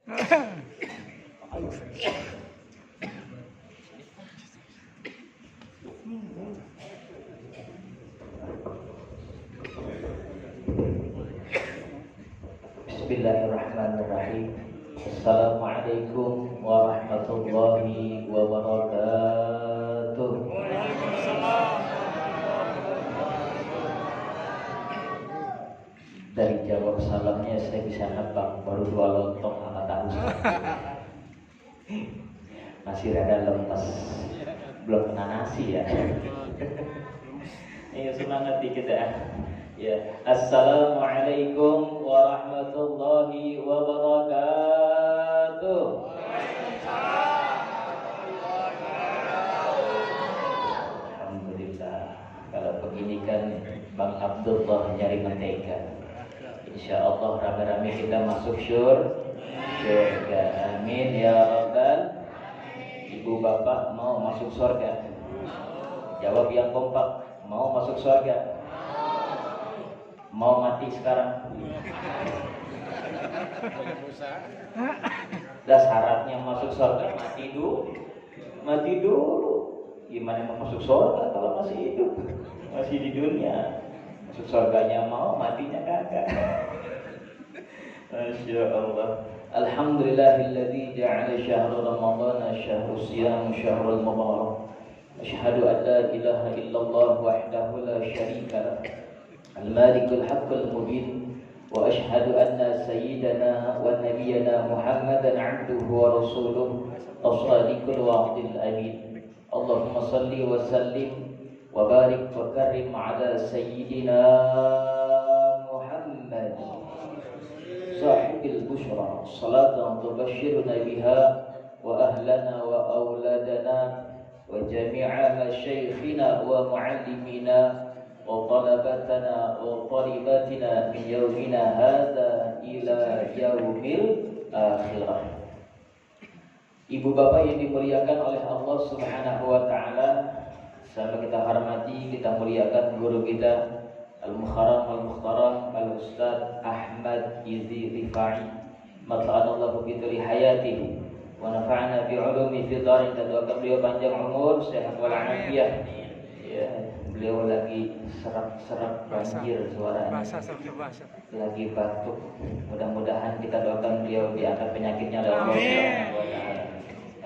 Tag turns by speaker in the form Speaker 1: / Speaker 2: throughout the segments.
Speaker 1: Bismillahirrahmanirrahim. Assalamualaikum warahmatullahi wabarakatuh. Dari jawab salamnya saya bisa nebak baru 2 lontong sama tahu. Masih rada lemes, belum kena nasi ya. Ayo semangat dikit ya. Ya, assalamualaikum warahmatullahi wabarakatuh. Alhamdulillah. Kalau begini kan Bang Abdullah nyari mentega. Insya Allah rame-rame kita masuk surga. Amin ya Rabbal. Ibu bapak mau masuk surga? Jawab yang kompak. Mau masuk surga? Mau mati sekarang? Dah syaratnya masuk surga mati dulu. Gimana mau masuk surga kalau masih hidup? Masih di dunia. Masuk surganya mau, matinya kagak. Masya Allah. Alhamdulillahilladzi ja'ala syahra ramadhana syahru siyam syahrul mubarak. Asyhadu an la ilaha illallah wahdahu la syarika lah. المالك الحق المبين وأشهد أن سيدنا ونبينا محمدا عبده ورسوله الصادق الوعد الأمين اللهم صل وسلم وبارك وكرم على سيدنا محمد صاحب البشرى صلاة تبشرنا بها وأهلنا وأولادنا وجميع مشايخنا ومعلمينا وطلبتنا وطالباتنا من يومنا هذا إلى يوم الآخرة. Ibu bapak yang dimuliakan oleh Allah Subhanahu wa taala, sama kita hormati, kita muliakan guru kita Al-Mukhtaram Al-Mukhtaram Al-Ustaz Ahmad Izi Rifai. Mata'anallahu bituli hayatihi wa nafa'ana bi'ulumi fi dharin. Kita doakan beliau panjang umur, sehat walafiat. Ya, beliau lagi serak-serak banjir suaranya, lagi batuk. Mudah-mudahan kita doakan beliau diangkat penyakitnya oleh Allah Subhanahu wa taala.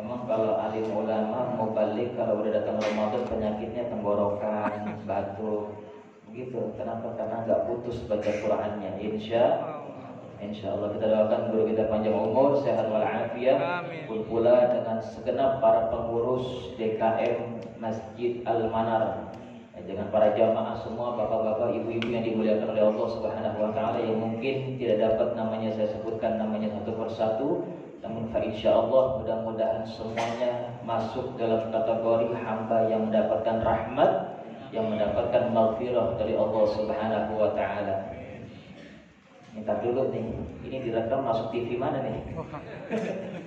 Speaker 1: Emang kalau alim ulama mau balik kalau udah datang Ramadan penyakitnya tenggorokan, batuk, begitu. Kenapa? Karena nggak putus baca Qur'annya. Insya Allah kita doakan guru kita panjang umur, sehat walafiat, pun pula dengan segenap para pengurus DKM Masjid Al-Manar, dengan para jamaah semua, bapak-bapak, ibu-ibu yang dimuliakan oleh Allah Subhanahu wa taala, yang mungkin tidak dapat namanya saya sebutkan namanya satu persatu, namun insyaallah mudah-mudahan semuanya masuk dalam kategori hamba yang mendapatkan rahmat, yang mendapatkan maghfirah dari Allah Subhanahu wa taala. Minta dulu nih, ini direkam masuk TV mana nih?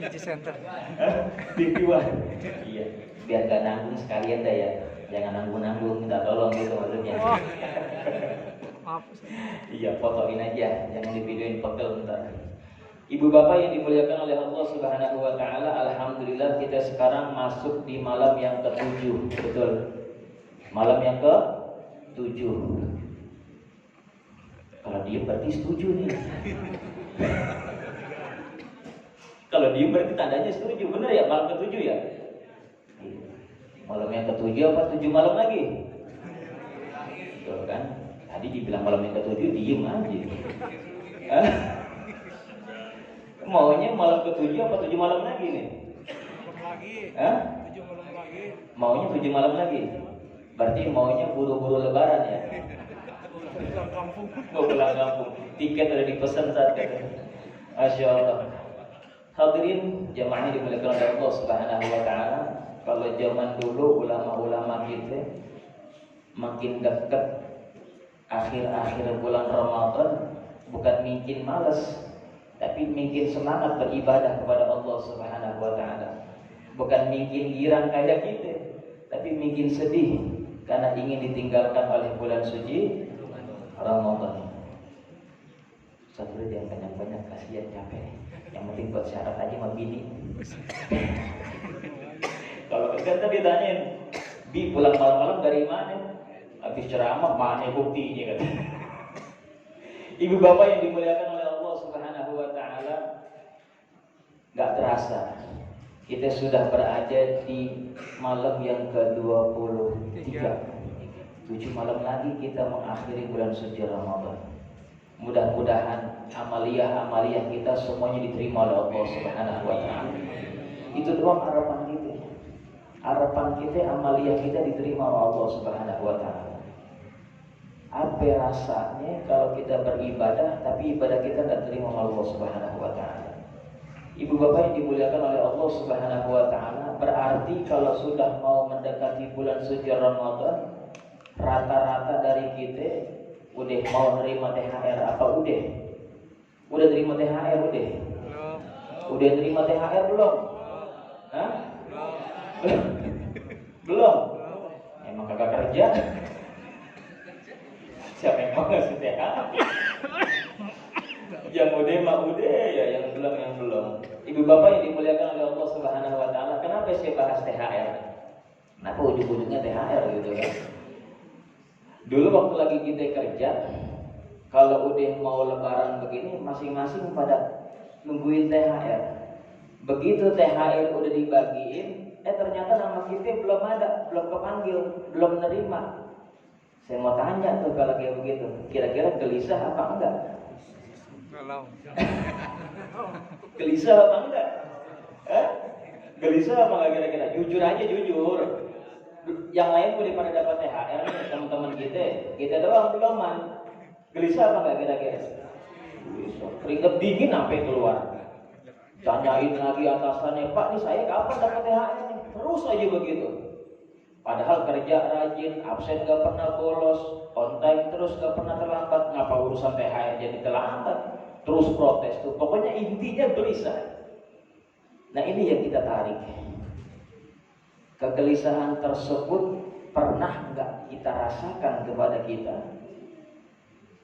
Speaker 2: TV Center.
Speaker 1: TV One. Iya, biar gak nanggung sekalian dah ya. Jangan nanggung-nanggung, minta tolong gitu maksudnya.
Speaker 2: Maaf.
Speaker 1: Iya, fotoin aja, jangan divideoin pegel ntar. Ibu bapak yang dimuliakan oleh Allah Subhanahu wa taala, alhamdulillah kita sekarang masuk di malam yang ke-7, betul. Malam yang ke-7. Kalau diem berarti setuju nih. Kalau diem berarti tandanya setuju, bener ya? Malam ke-7 ya? Malam yang ke-7 apa 7 malam lagi? Tuh kan? Tadi dibilang malam yang ke-7 diem aja. Maunya malam ke-7 apa 7 malam lagi nih? 7 malam lagi. Maunya 7 malam lagi? Berarti maunya buru-buru lebaran ya? Mau pulang kampung. Tiket udah dipesan saat itu. Masya Allah. Hadirin jamaahnya dimuliakan oleh Allah Subhanahu wa taala. Kalau zaman dulu ulama-ulama kita makin dekat akhir-akhir bulan Ramadan, bukan mungkin malas, tapi mungkin semangat beribadah kepada Allah Subhanahu wa taala. Bukan mungkin girang kayak kita, tapi mungkin sedih karena ingin ditinggalkan oleh bulan suci Ramadan. Satu jangan banyak-banyak, kasihan capek. Yang penting buat syarat aja sama bini. Kalau kita ditanyain, Bi pulang malam-malam dari mana? Habis ceramah, mana buktinya kata. Ibu bapak yang dimuliakan oleh Allah Subhanahu wa taala, enggak terasa kita sudah berada di malam yang ke-23. 7 malam lagi kita mengakhiri bulan suci Ramadan. Mudah-mudahan amaliyah kita semuanya diterima oleh Allah Subhanahu wa taala. Itu doang harapan kita. Harapan kita amaliyah kita diterima oleh Allah Subhanahu wa taala. Apa rasanya kalau kita beribadah tapi ibadah kita tidak terima oleh Allah Subhanahu wa taala? Ibu bapak yang dimuliakan oleh Allah Subhanahu wa taala, berarti kalau sudah mau mendekati bulan suci Ramadan, rata-rata dari kita udah mau nerima THR apa udah? Udah terima THR udah? Udah terima THR belum? Hah? Belum? Emang kagak kerja? Siapa yang mau ngasih THR? Yang udah mah udah ya, yang belum. Ibu bapak yang dimuliakan oleh Allah Subhanahu wa taala, kenapa saya bahas THR? Kenapa ujung-ujungnya THR gitu kan? Dulu waktu lagi kita kerja, kalau udah mau lebaran begini, masing-masing pada nungguin THR. Begitu THR udah dibagiin, ternyata nama kita belum ada, belum kepanggil, belum nerima. Saya mau tanya tuh kalau kayak begitu, kira-kira gelisah apa enggak? Gelisah apa enggak? Gelisah apa enggak kira-kira? Jujur aja, jujur. Yang lain udah pada dapat THR nih, teman-teman kita doang beloman. Gelisah apa enggak kira-kira? Gelisah. Keringet dingin sampai keluar. Tanyain lagi atasannya, Pak, nih saya kapan dapat THR nih? Terus aja begitu. Padahal kerja rajin, absen gak pernah bolos, on time terus gak pernah terlambat. Ngapa urusan THR jadi terlambat? Terus protes tuh. Pokoknya intinya gelisah. Nah ini yang kita tarik. Kegelisahan tersebut pernah gak kita rasakan kepada kita?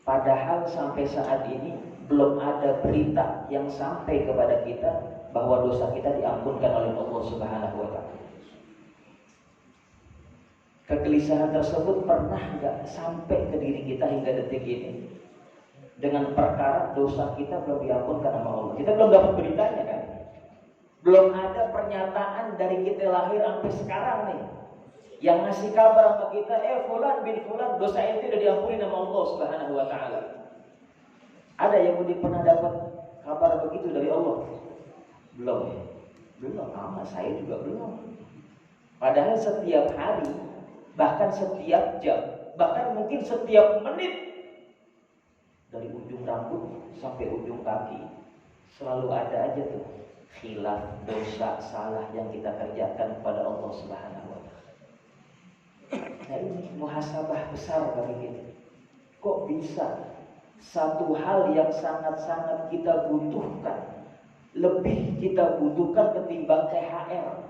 Speaker 1: Padahal sampai saat ini belum ada berita yang sampai kepada kita bahwa dosa kita diampunkan oleh Allah Subhanahu wa taala. Kegelisahan tersebut pernah nggak sampai ke diri kita hingga detik ini dengan perkara dosa kita belum diampunkan sama Allah. Kita belum dapat beritanya kan? Belum ada pernyataan dari kita lahir sampai sekarang nih yang ngasih kabar sama kita, fulan bin fulan dosa itu udah diampuni sama Allah Subhanahu wa taala. Ada yang udah pernah dapat kabar begitu dari Allah? Belum ya? Belum, sama saya juga belum. Padahal setiap hari, bahkan setiap jam, bahkan mungkin setiap menit, dari ujung rambut sampai ujung kaki, selalu ada aja tuh khilaf, dosa, salah yang kita kerjakan kepada Allah Subhanahu wa taala. Nah ini muhasabah besar bagi kita. Kok bisa satu hal yang sangat-sangat kita butuhkan, lebih kita butuhkan ketimbang THR,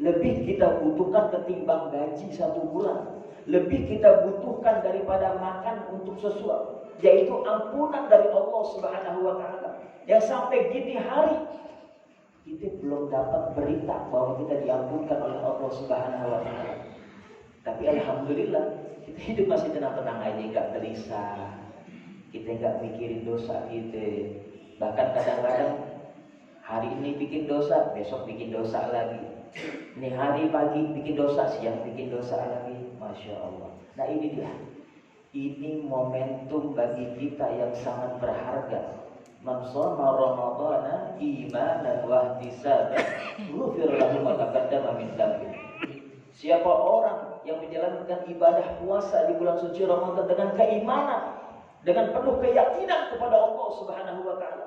Speaker 1: lebih kita butuhkan ketimbang gaji 1 bulan, lebih kita butuhkan daripada makan untuk sesuatu, yaitu ampunan dari Allah Subhanahu wa taala. Yang sampai gini hari kita belum dapat berita bahwa kita diampunkan oleh Allah Subhanahu wa taala. Tapi alhamdulillah kita hidup masih tenang-tenang aja, enggak gelisah. Kita enggak mikirin dosa kita. Bahkan kadang-kadang hari ini bikin dosa, besok bikin dosa lagi. Ini hari pagi bikin dosa, siang bikin dosa lagi. Masya Allah. Nah ini dia. Ini momentum bagi kita yang sangat berharga. Man shoma Ramadhana imanan wa ihtisaban ghufira lahu ma taqaddama min dhanbi. Siapa orang yang menjalankan ibadah puasa di bulan suci Ramadan dengan keimanan, dengan penuh keyakinan kepada Allah Subhanahu wa taala,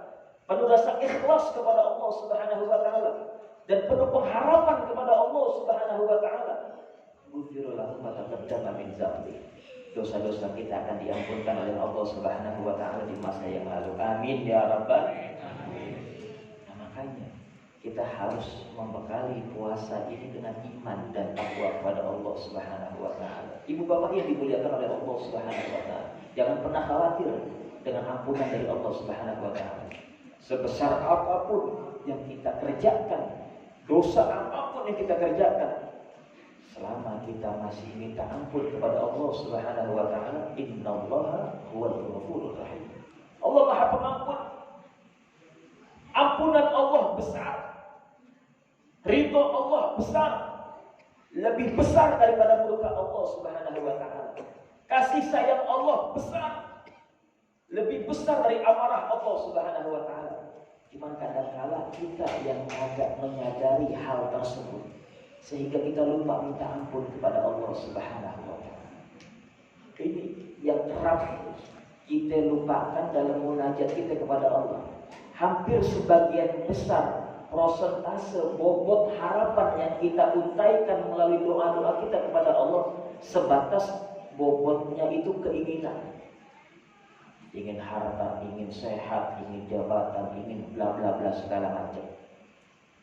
Speaker 1: penuh rasa ikhlas kepada Allah Subhanahu wa taala, dan penuh pengharapan kepada Allah Subhanahu wa taala, ghufira lahu ma taqaddama min dhanbi. Dosa-dosa kita akan diampunkan oleh Allah Subhanahu wa taala di masa yang lalu. Amin ya rabbal alamin. Nah, makanya kita harus membekali puasa ini dengan iman dan takwa kepada Allah Subhanahu wa taala. Ibu bapak yang dimuliakan oleh Allah Subhanahu wa taala, jangan pernah khawatir dengan ampunan dari Allah Subhanahu wa taala. Sebesar apapun yang kita kerjakan, dosa apapun yang kita kerjakan, selama kita masih minta ampun kepada Allah Subhanahu wa taala, innallaha huwal ghafurur rahim. Allah Maha Pengampun. Ampunan Allah besar. Ridho Allah besar. Lebih besar daripada murka Allah Subhanahu wa taala. Kasih sayang Allah besar. Lebih besar dari amarah Allah Subhanahu wa taala. Cuman kadang-kala kita yang agak menyadari hal tersebut, sehingga kita lupa minta ampun kepada Allah Subhanahu wa taala. Ini yang kerap kita lupakan dalam munajat kita kepada Allah. Hampir sebagian besar prosentase bobot harapan yang kita untaikan melalui doa-doa kita kepada Allah sebatas bobotnya itu keinginan. Ingin harta, ingin sehat, ingin jabatan, ingin bla bla bla segala macam.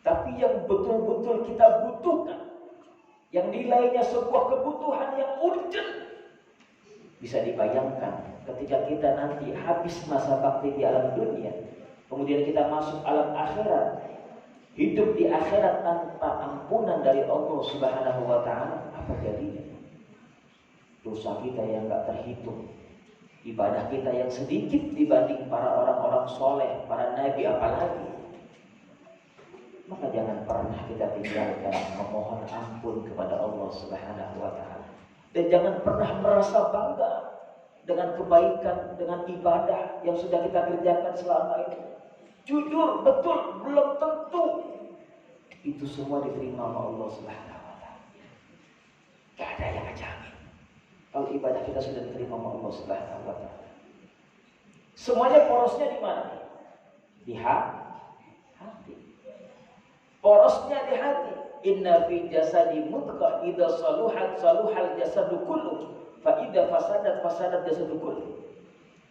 Speaker 1: Tapi yang betul-betul kita butuhkan, yang nilainya sebuah kebutuhan yang urgent, bisa dibayangkan ketika kita nanti habis masa bakti di alam dunia, kemudian kita masuk alam akhirat, hidup di akhirat tanpa ampunan dari Allah Subhanahu wa taala, apa jadinya? Dosa kita yang enggak terhitung, ibadah kita yang sedikit dibanding para orang-orang soleh, para nabi apalagi. Maka jangan pernah kita tinggalkan memohon ampun kepada Allah Subhanahu wa taala. Dan jangan pernah merasa bangga dengan kebaikan, dengan ibadah yang sudah kita kerjakan selama ini. Jujur, betul, belum tentu itu semua diterima oleh Allah Subhanahu wa taala. Gak ada yang ngejamin kalau ibadah kita sudah diterima oleh Allah Subhanahu wa taala. Semuanya porosnya di mana? Di hati. Porosnya di hati. Inna fi jasadi mudghah idza saluhat saluhal jasadu kullu fa idza fasadat jasadu kullu.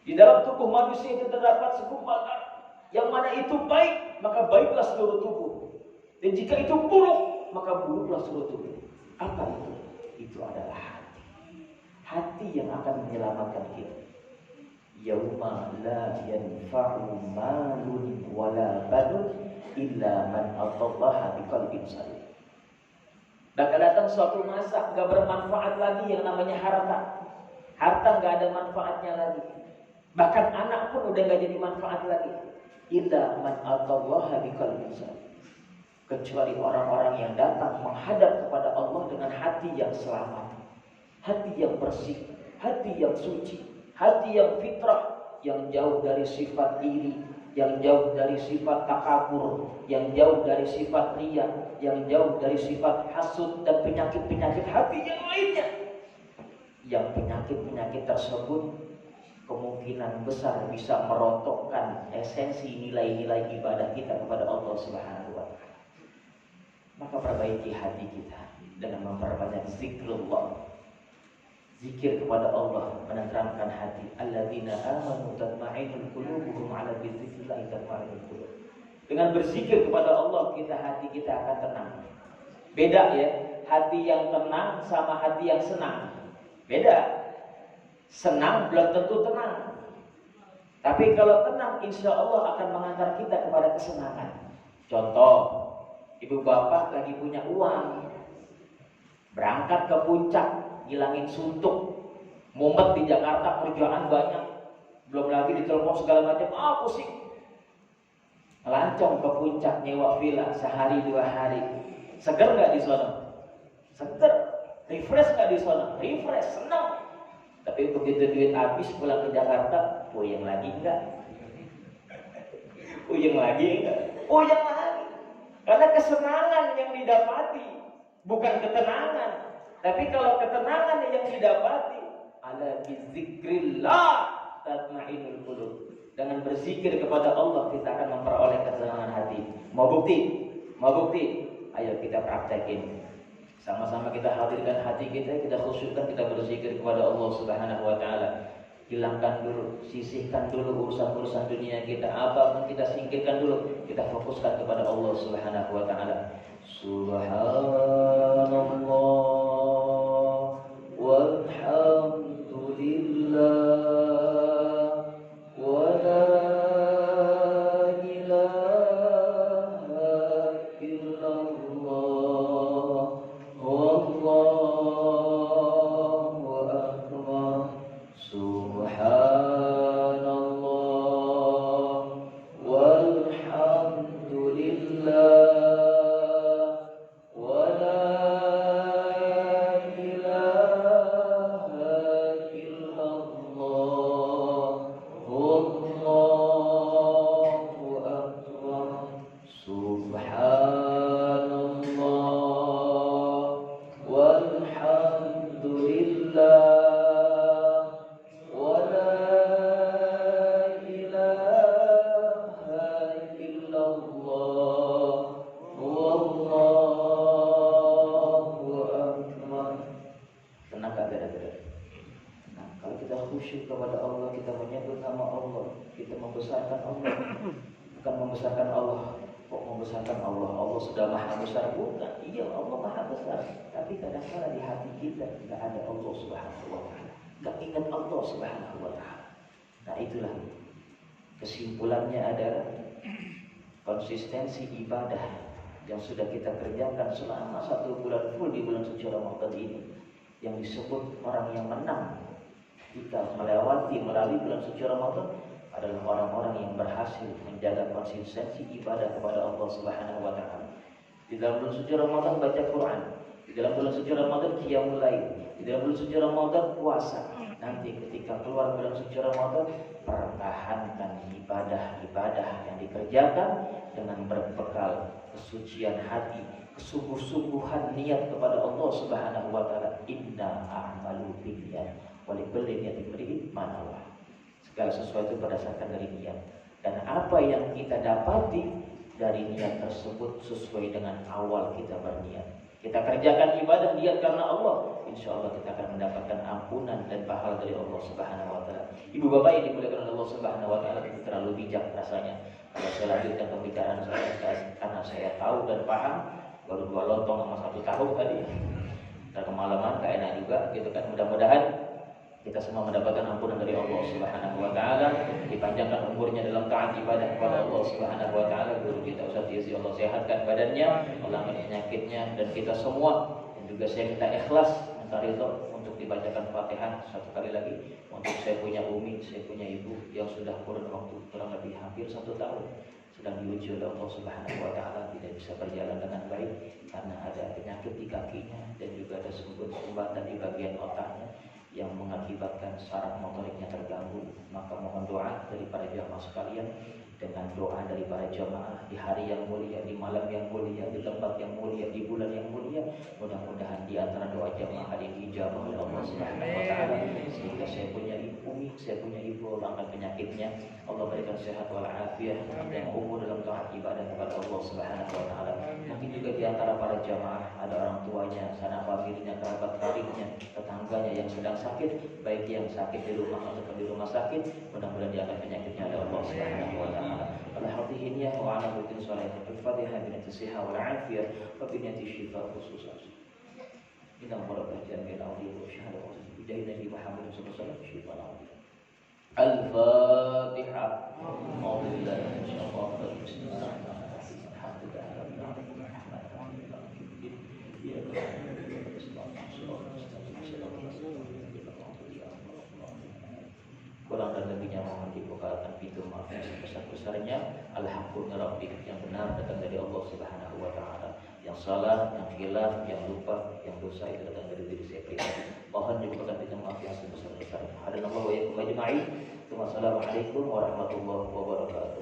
Speaker 1: Di dalam tubuh manusia itu terdapat segumpal darah. Yang mana itu baik, maka baiklah seluruh tubuh. Dan jika itu buruk, maka buruklah seluruh tubuh. Apa itu? Itu adalah hati. Hati yang akan menyelamatkan kita. Yauma la yanfa'u malun wala banun illa man atallaha biqalbin salim. Bakal datang suatu masa gak bermanfaat lagi yang namanya harta. Harta gak ada manfaatnya lagi. Bahkan anak pun udah gak jadi manfaat lagi. Illa man atallaha biqalbin salim. Kecuali orang-orang yang datang menghadap kepada Allah dengan hati yang selamat, hati yang bersih, hati yang suci, hati yang fitrah, yang jauh dari sifat iri, yang jauh dari sifat takabur, yang jauh dari sifat riya, yang jauh dari sifat hasud dan penyakit-penyakit hati yang lainnya. Yang penyakit-penyakit tersebut kemungkinan besar bisa merontokkan esensi nilai-nilai ibadah kita kepada Allah Subhanahu wa taala. Maka perbaiki hati kita dengan memperbanyak zikrullah. Zikir kepada Allah menenteramkan hati. Alladzina amanu tatma'innul qulubuhum 'ala dzikrillah tatma'innul qulub. Dengan berzikir kepada Allah, hati kita akan tenang. Beda ya, hati yang tenang sama hati yang senang. Beda. Senang belum tentu tenang. Tapi kalau tenang, insya Allah akan mengantar kita kepada kesenangan. Contoh, ibu bapak lagi punya uang, berangkat ke puncak, ngilangin suntuk, mumet di Jakarta, kerjaan banyak, belum lagi ditelepon segala macam, pusing. Melancong ke puncak, nyewa villa sehari 2 hari. Seger nggak di sana? Seger. Refresh nggak di sana? Refresh, senang. Tapi begitu duit habis pulang ke Jakarta, puyeng lagi enggak? Puyeng lagi enggak? Puyeng lagi. Karena kesenangan yang didapati, bukan ketenangan. Tapi kalau ketenangan yang didapati, ala bizikrillah tatma'innul qulub. Dengan berzikir kepada Allah kita akan memperoleh ketenangan hati. Mau bukti? Mau bukti? Ayo kita praktekin. Sama-sama kita hadirkan hati kita khusyukkan, kita berzikir kepada Allah Subhanahu wa taala. Hilangkan dulu, sisihkan dulu urusan-urusan dunia kita, apapun kita singkirkan dulu, kita fokuskan kepada Allah Subhanahu wa taala. Subhanallah walhamdulillah wa la membesarkan Allah. Bukan membesarkan Allah. Kok membesarkan Allah? Allah sudah maha besar. Bukan. Iya, Allah maha besar. Tapi kadang-kadang di hati kita tidak ada Allah Subhanahu wa ta'ala. Tidak ingat Allah Subhanahu wa ta'ala. Nah, itulah kesimpulannya adalah konsistensi ibadah yang sudah kita kerjakan selama 1 bulan full di bulan suci Ramadan ini, yang disebut orang yang menang kita melalui bulan suci Ramadan adalah orang-orang yang berhasil menjaga konsistensi ibadah kepada Allah Subhanahu wa ta'ala. Di dalam bulan suci Ramadan baca Quran, di dalam bulan suci Ramadan qiyamul lail, di dalam bulan suci Ramadan puasa. Nanti ketika keluar bulan suci Ramadan, pertahankan ibadah-ibadah yang dikerjakan dengan berbekal kesucian hati, kesungguh-sungguhan niat kepada Allah Subhanahu wa ta'ala. Inna a'malu binniyat wa likulli niyatin imri'in ma nawa. Segala sesuatu berdasarkan dari niat, dan apa yang kita dapati dari niat tersebut sesuai dengan awal kita berniat. Kita kerjakan ibadah niat karena Allah, insya Allah kita akan mendapatkan ampunan dan pahala dari Allah Subhanahu wa ta'ala. Ibu bapak yang dimuliakan oleh Allah Subhanahu wa ta'ala, itu terlalu bijak rasanya kalau saya lanjutkan pembicaraan saya, karena saya tahu dan paham. Baru 2 lontong sama 1 tahu tadi, dan kemalaman gak enak juga gitu kan. Mudah-mudahan kita semua mendapatkan ampunan dari Allah Subhanahu wa ta'ala, dipanjangkan umurnya dalam taat ibadah kepada Allah Subhanahu wa ta'ala. Guru kita Ustaz Yazi, Allah sehatkan badannya, Allah angkat penyakitnya, dan kita semua. Dan juga saya minta ikhlas, minta ridho untuk dibacakan Fatihah 1 kali lagi untuk saya punya umi, saya punya ibu yang sudah kurun waktu kurang lebih hampir 1 tahun sedang diuji oleh Allah Subhanahu wa ta'ala, tidak bisa berjalan dengan baik karena ada penyakit di kakinya dan juga ada sumbatan di bagian otaknya yang mengakibatkan saraf motoriknya terganggu. Maka mohon doa dari para jamaah sekalian, dengan doa dari para jamaah di hari yang mulia, di malam yang mulia, di tempat yang mulia, di bulan yang mulia, mudah-mudahan di antara doa jamaah hari ini dijabah oleh Allah Subhanahu wa ta'ala, sehingga saya punya umi, saya punya ibu, Allah angkat penyakitnya, Allah berikan sehat walafiat dan umur dalam taat ibadah kepada Allah Subhanahu wa ta'ala. Mungkin juga di antara para jamaah ada orang tuanya, sanak familinya, kerabat karibnya, tetangganya yang sedang sakit, baik yang sakit di rumah atau di rumah sakit, mudah-mudahan diangkat penyakitnya oleh Allah Subhanahu wa ta'ala. Al-Hadhihiniyah wa ala butin salatin al-Fatihah binati siha wal afiyah wa binati syifa khususah. Inna murabbah jami'il awliya wa syahada wa bidahi Nabi Muhammad sallallahu alaihi wasallam syifa al-awliya. Al-Fatihah. Alhamdulillah insyaallah. Bismillahirrahmanirrahim. Alhamdulillah rabbil alamin. Kurang dan lebihnya mohon dibukakan pintu maaf yang sebesar-besarnya. Alhamdulillah Rabbik, yang benar datang dari Allah Subhanahu wa ta'ala, yang salah, yang khilaf, yang lupa, yang dosa itu datang dari diri saya pribadi. Mohon dibukakan pintu maaf yang sebesar-besarnya. Hadanallahu wa iyyakum ajma'in. Wassalamualaikum warahmatullahi wabarakatuh.